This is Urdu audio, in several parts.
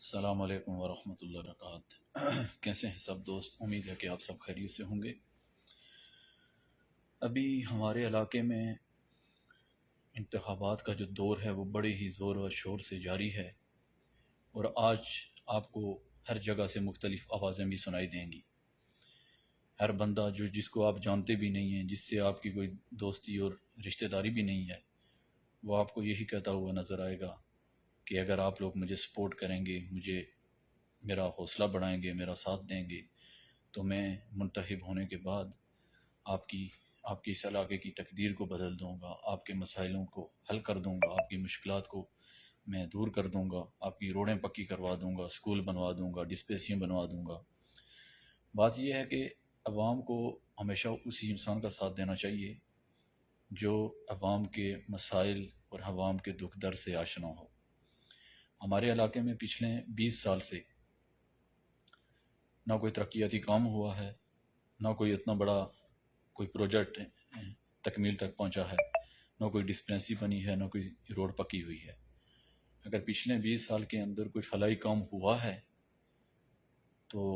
السلام علیکم ورحمۃ اللہ وبرکاتہ۔ کیسے ہیں سب دوست؟ امید ہے کہ آپ سب خیریت سے ہوں گے۔ ابھی ہمارے علاقے میں انتخابات کا جو دور ہے وہ بڑے ہی زور و شور سے جاری ہے، اور آج آپ کو ہر جگہ سے مختلف آوازیں بھی سنائی دیں گی۔ ہر بندہ جس کو آپ جانتے بھی نہیں ہیں، جس سے آپ کی کوئی دوستی اور رشتہ داری بھی نہیں ہے، وہ آپ کو یہی کہتا ہوا نظر آئے گا کہ اگر آپ لوگ مجھے سپورٹ کریں گے، میرا حوصلہ بڑھائیں گے، میرا ساتھ دیں گے، تو میں منتخب ہونے کے بعد آپ کی اس علاقے کی تقدیر کو بدل دوں گا، آپ کے مسائلوں کو حل کر دوں گا، آپ کی مشکلات کو میں دور کر دوں گا، آپ کی روڈیں پکی کروا دوں گا، اسکول بنوا دوں گا، ڈسپینسریاں بنوا دوں گا۔ بات یہ ہے کہ عوام کو ہمیشہ اسی انسان کا ساتھ دینا چاہیے جو عوام کے مسائل اور عوام کے دکھ درد سے آشنا ہو۔ ہمارے علاقے میں پچھلے 20 سال سے نہ کوئی ترقیاتی کام ہوا ہے، نہ کوئی اتنا بڑا کوئی پروجیکٹ تکمیل تک پہنچا ہے، نہ کوئی ڈسپینسری بنی ہے، نہ کوئی روڈ پکی ہوئی ہے۔ اگر پچھلے 20 سال کے اندر کوئی فلاحی کام ہوا ہے تو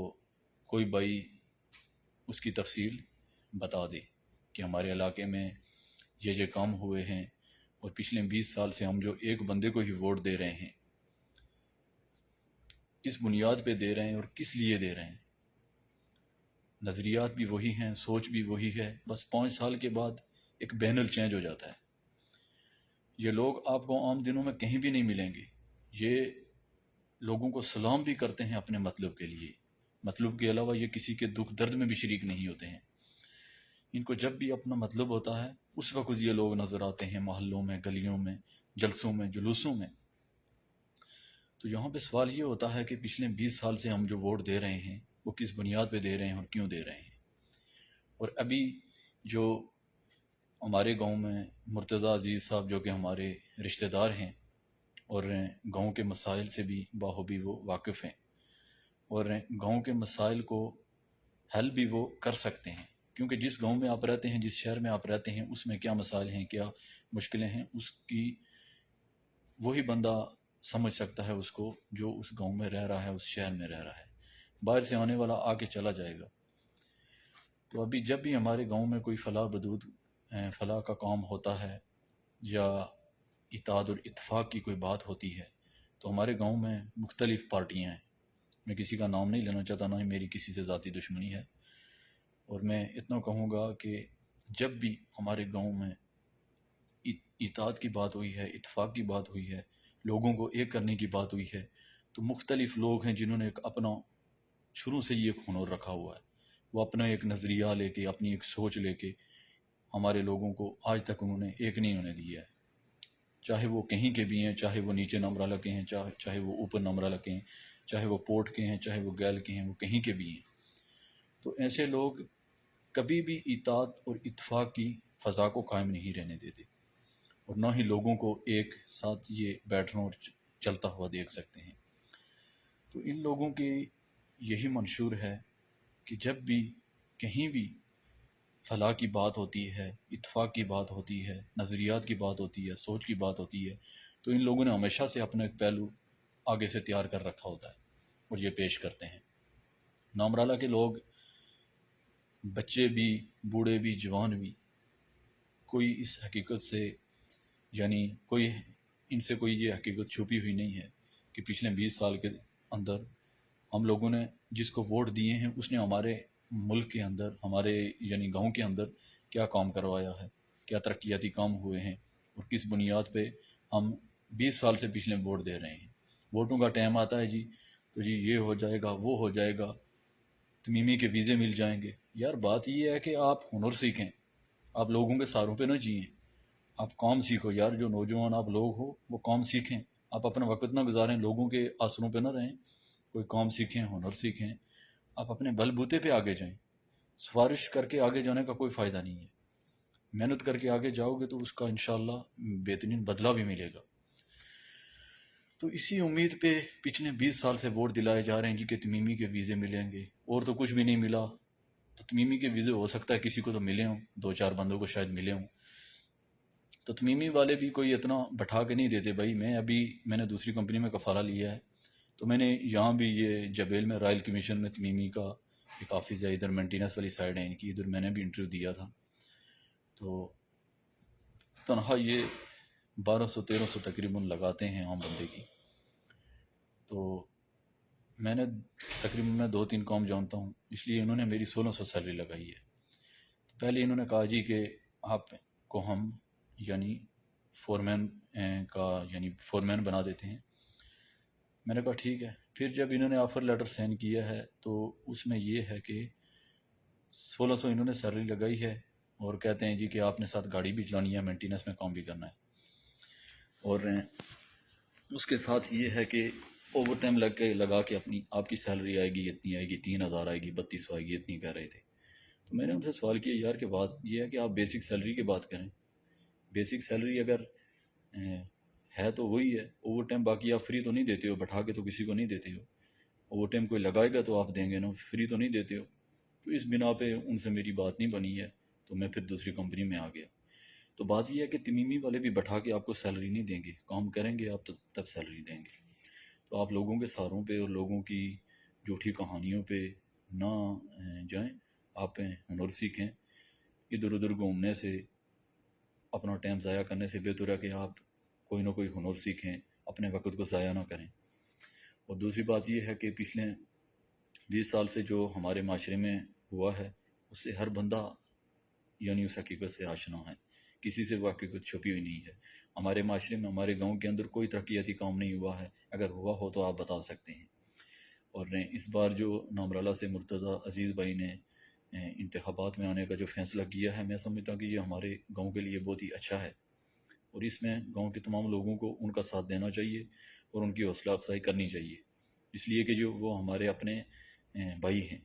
کوئی بھائی اس کی تفصیل بتا دے کہ ہمارے علاقے میں یہ کام ہوئے ہیں، اور پچھلے 20 سال سے ہم جو ایک بندے کو ہی ووٹ دے رہے ہیں، کس بنیاد پہ دے رہے ہیں اور کس لیے دے رہے ہیں۔ نظریات بھی وہی ہیں، سوچ بھی وہی ہے، بس 5 سال کے بعد ایک بینل چینج ہو جاتا ہے۔ یہ لوگ آپ کو عام دنوں میں کہیں بھی نہیں ملیں گے۔ یہ لوگوں کو سلام بھی کرتے ہیں اپنے مطلب کے لیے، مطلب کے علاوہ یہ کسی کے دکھ درد میں بھی شریک نہیں ہوتے ہیں۔ ان کو جب بھی اپنا مطلب ہوتا ہے اس وقت یہ لوگ نظر آتے ہیں، محلوں میں، گلیوں میں، جلسوں میں، جلوسوں میں۔ تو یہاں پہ سوال یہ ہوتا ہے کہ پچھلے 20 سال سے ہم جو ووٹ دے رہے ہیں وہ کس بنیاد پہ دے رہے ہیں اور کیوں دے رہے ہیں۔ اور ابھی جو ہمارے گاؤں میں مرتضیٰ عزیز صاحب، جو کہ ہمارے رشتہ دار ہیں اور گاؤں کے مسائل سے بھی باخوبی وہ واقف ہیں، اور گاؤں کے مسائل کو حل بھی وہ کر سکتے ہیں، کیونکہ جس گاؤں میں آپ رہتے ہیں، جس شہر میں آپ رہتے ہیں، اس میں کیا مسائل ہیں، کیا مشکلیں ہیں، اس کی وہی بندہ سمجھ سکتا ہے اس کو جو اس گاؤں میں رہ رہا ہے، اس شہر میں رہ رہا ہے۔ باہر سے آنے والا آ کے چلا جائے گا۔ تو ابھی جب بھی ہمارے گاؤں میں کوئی فلاح کا کام ہوتا ہے یا اتحاد اور اتفاق کی کوئی بات ہوتی ہے، تو ہمارے گاؤں میں مختلف پارٹیاں ہیں۔ میں کسی کا نام نہیں لینا چاہتا، نہ ہی میری کسی سے ذاتی دشمنی ہے، اور میں اتنا کہوں گا کہ جب بھی ہمارے گاؤں میں اتحاد کی بات ہوئی ہے، اتفاق کی بات ہوئی ہے، لوگوں کو ایک کرنے کی بات ہوئی ہے، تو مختلف لوگ ہیں جنہوں نے ایک اپنا شروع سے یہ ایک ہنر رکھا ہوا ہے، وہ اپنا ایک نظریہ لے کے، اپنی ایک سوچ لے کے ہمارے لوگوں کو آج تک انہوں نے ایک نہیں ہونے دیا ہے۔ چاہے وہ کہیں کے بھی ہیں، چاہے وہ نیچے نمرالہ کے ہیں، چاہے وہ اوپر نمرالہ کے ہیں، چاہے وہ پورٹ کے ہیں، چاہے وہ گیل کے ہیں، وہ کہیں کے بھی ہیں۔ تو ایسے لوگ کبھی بھی اتحاد اور اتفاق کی فضا کو قائم نہیں رہنے دیتے، اور نہ ہی لوگوں کو ایک ساتھ یہ بیٹھنا اور چلتا ہوا دیکھ سکتے ہیں۔ تو ان لوگوں کی یہی منشور ہے کہ جب بھی کہیں بھی فلاح کی بات ہوتی ہے، اتفاق کی بات ہوتی ہے، نظریات کی بات ہوتی ہے، سوچ کی بات ہوتی ہے، تو ان لوگوں نے ہمیشہ سے اپنا ایک پہلو آگے سے تیار کر رکھا ہوتا ہے اور یہ پیش کرتے ہیں۔ نامرالہ کے لوگ، بچے بھی، بوڑھے بھی، جوان بھی، کوئی اس حقیقت سے ان سے کوئی یہ حقیقت چھپی ہوئی نہیں ہے کہ پچھلے 20 سال کے اندر ہم لوگوں نے جس کو ووٹ دیے ہیں اس نے ہمارے ملک کے اندر، ہمارے گاؤں کے اندر کیا کام کروایا ہے، کیا ترقیاتی کام ہوئے ہیں، اور کس بنیاد پہ ہم 20 سال سے پچھلے ووٹ دے رہے ہیں۔ ووٹوں کا ٹائم آتا ہے تو یہ ہو جائے گا، وہ ہو جائے گا، تمیمی کے ویزے مل جائیں گے۔ یار بات یہ ہے کہ آپ ہنر سیکھیں، آپ لوگوں کے ساروں پہ نہ جئیں، آپ کام سیکھو یار۔ جو نوجوان آپ لوگ ہو وہ کام سیکھیں، آپ اپنا وقت نہ گزاریں، لوگوں کے آسروں پہ نہ رہیں، کوئی کام سیکھیں، ہنر سیکھیں، آپ اپنے بل بوتے پہ آگے جائیں۔ سفارش کر کے آگے جانے کا کوئی فائدہ نہیں ہے۔ محنت کر کے آگے جاؤ گے تو اس کا انشاءاللہ بہترین بدلہ بھی ملے گا۔ تو اسی امید پہ پچھلے 20 سال سے ووٹ دلائے جا رہے ہیں کہ تمیمی کے ویزے ملیں گے، اور تو کچھ بھی نہیں ملا۔ تو تمیمی کے ویزے ہو سکتا ہے کسی کو تو ملے ہوں، 2-4 بندوں کو شاید ملے ہوں۔ تو تمیمی والے بھی کوئی اتنا بٹھا کے نہیں دیتے، بھائی میں نے دوسری کمپنی میں کفالہ لیا ہے، تو میں نے یہاں بھی یہ جبیل میں رائل کمیشن میں تمیمی کا ایک آفس ہے، ادھر مینٹیننس والی سائڈ ہے ان کی، ادھر میں نے بھی انٹرویو دیا تھا. تو تنہا یہ 1200-1300 تقریباً لگاتے ہیں عام بندے کی. تو میں نے تقریباً میں 2-3 کام جانتا ہوں، اس لیے انہوں نے میری 1600 سیلری لگائی ہے. پہلے انہوں نے کہا جی کہ آپ کو ہم یعنی فورمین کا یعنی فورمین بنا دیتے ہیں. میں نے کہا ٹھیک ہے. پھر جب انہوں نے آفر لیٹر سائن کیا ہے تو اس میں یہ ہے کہ 1600 انہوں نے سیلری لگائی ہے، اور کہتے ہیں جی کہ آپ نے ساتھ گاڑی بھی چلانی ہے، مینٹیننس میں کام بھی کرنا ہے، اور اس کے ساتھ یہ ہے کہ اوور ٹائم لگا کے اپنی آپ کی سیلری آئے گی اتنی، آئے گی 3000 آئے گی، 3200 آئے گی، اتنی کہہ رہے تھے. تو میں نے ان سے سوال کیا یار کہ بات یہ ہے کہ آپ بیسک سیلری کی بات کریں. بیسک سیلری اگر ہے تو وہی ہے. اوور ٹائم باقی آپ فری تو نہیں دیتے ہو، بٹھا کے تو کسی کو نہیں دیتے ہو. اوور ٹائم کوئی لگائے گا تو آپ دیں گے نا، فری تو نہیں دیتے ہو. تو اس بنا پہ ان سے میری بات نہیں بنی ہے، تو میں پھر دوسری کمپنی میں آ گیا. تو بات یہ ہے کہ تمیمی والے بھی بٹھا کے آپ کو سیلری نہیں دیں گے، کام کریں گے آپ تو تب سیلری دیں گے. تو آپ لوگوں کے سہاروں پہ اور لوگوں کی جھوٹی کہانیوں پہ نہ جائیں. آپ ہنر سیکھیں. ادھر ادھر گھومنے سے، اپنا ٹائم ضائع کرنے سے بہتر ہے کہ آپ کوئی نہ کوئی ہنر سیکھیں، اپنے وقت کو ضائع نہ کریں. اور دوسری بات یہ ہے کہ پچھلے 20 سال سے جو ہمارے معاشرے میں ہوا ہے، اس سے ہر بندہ یعنی اس حقیقت سے آشنا ہے، کسی سے وہ حقیقت چھپی ہوئی نہیں ہے. ہمارے معاشرے میں، ہمارے گاؤں کے اندر کوئی ترقیاتی کام نہیں ہوا ہے، اگر ہوا ہو تو آپ بتا سکتے ہیں. اور اس بار جو نامرالہ سے مرتضیٰ عزیز بھائی نے انتخابات میں آنے کا جو فیصلہ کیا ہے، میں سمجھتا ہوں کہ یہ ہمارے گاؤں کے لیے بہت ہی اچھا ہے. اور اس میں گاؤں کے تمام لوگوں کو ان کا ساتھ دینا چاہیے اور ان کی حوصلہ افزائی کرنی چاہیے، اس لیے کہ جو وہ ہمارے اپنے بھائی ہیں،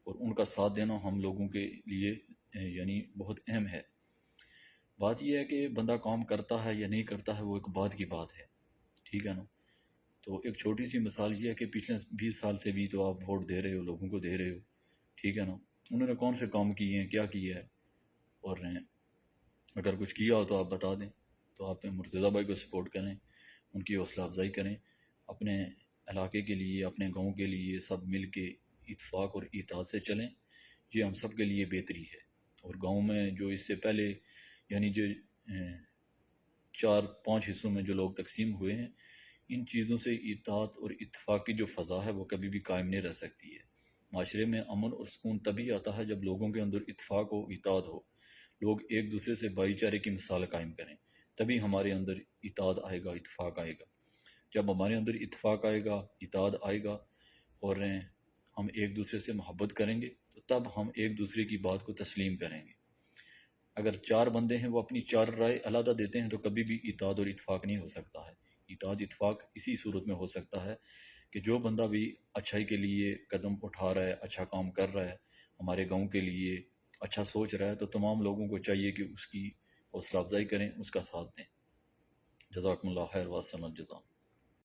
اور ان کا ساتھ دینا ہم لوگوں کے لیے یعنی بہت اہم ہے. بات یہ ہے کہ بندہ کام کرتا ہے یا نہیں کرتا ہے، وہ ایک بعد کی بات ہے، ٹھیک ہے نا. تو ایک چھوٹی سی مثال یہ ہے کہ پچھلے 20 سال سے بھی تو آپ ووٹ دے رہے ہو، لوگوں کو دے رہے ہو، ٹھیک ہے نا. انہوں نے کون سے کام کیے ہیں، کیا کیا ہے، اور اگر کچھ کیا ہو تو آپ بتا دیں. تو آپ مرتضیٰ بھائی کو سپورٹ کریں، ان کی حوصلہ افزائی کریں. اپنے علاقے کے لیے، اپنے گاؤں کے لیے سب مل کے اتفاق اور اتحاد سے چلیں، یہ ہم سب کے لیے بہتری ہے. اور گاؤں میں جو اس سے پہلے یعنی جو 4-5 حصوں میں جو لوگ تقسیم ہوئے ہیں، ان چیزوں سے اتحاد اور اتفاق کی جو فضا ہے وہ کبھی بھی قائم نہیں رہ سکتی ہے. معاشرے میں امن اور سکون تبھی آتا ہے جب لوگوں کے اندر اتفاق ہو، اتحاد ہو، لوگ ایک دوسرے سے بھائی چارے کی مثال قائم کریں، تبھی ہمارے اندر اتحاد آئے گا، اتفاق آئے گا. جب ہمارے اندر اتفاق آئے گا، اتحاد آئے گا، اور ہم ایک دوسرے سے محبت کریں گے، تو تب ہم ایک دوسرے کی بات کو تسلیم کریں گے. اگر 4 بندے ہیں، وہ اپنی 4 رائے علیحدہ دیتے ہیں، تو کبھی بھی اتحاد اور اتفاق نہیں ہو سکتا ہے. اتحاد اتفاق اسی صورت میں ہو سکتا ہے کہ جو بندہ بھی اچھائی کے لیے قدم اٹھا رہا ہے، اچھا کام کر رہا ہے، ہمارے گاؤں کے لیے اچھا سوچ رہا ہے، تو تمام لوگوں کو چاہیے کہ اس کی حوصلہ افزائی کریں، اس کا ساتھ دیں. جزاکم اللہ خیر، واسلام الجزا.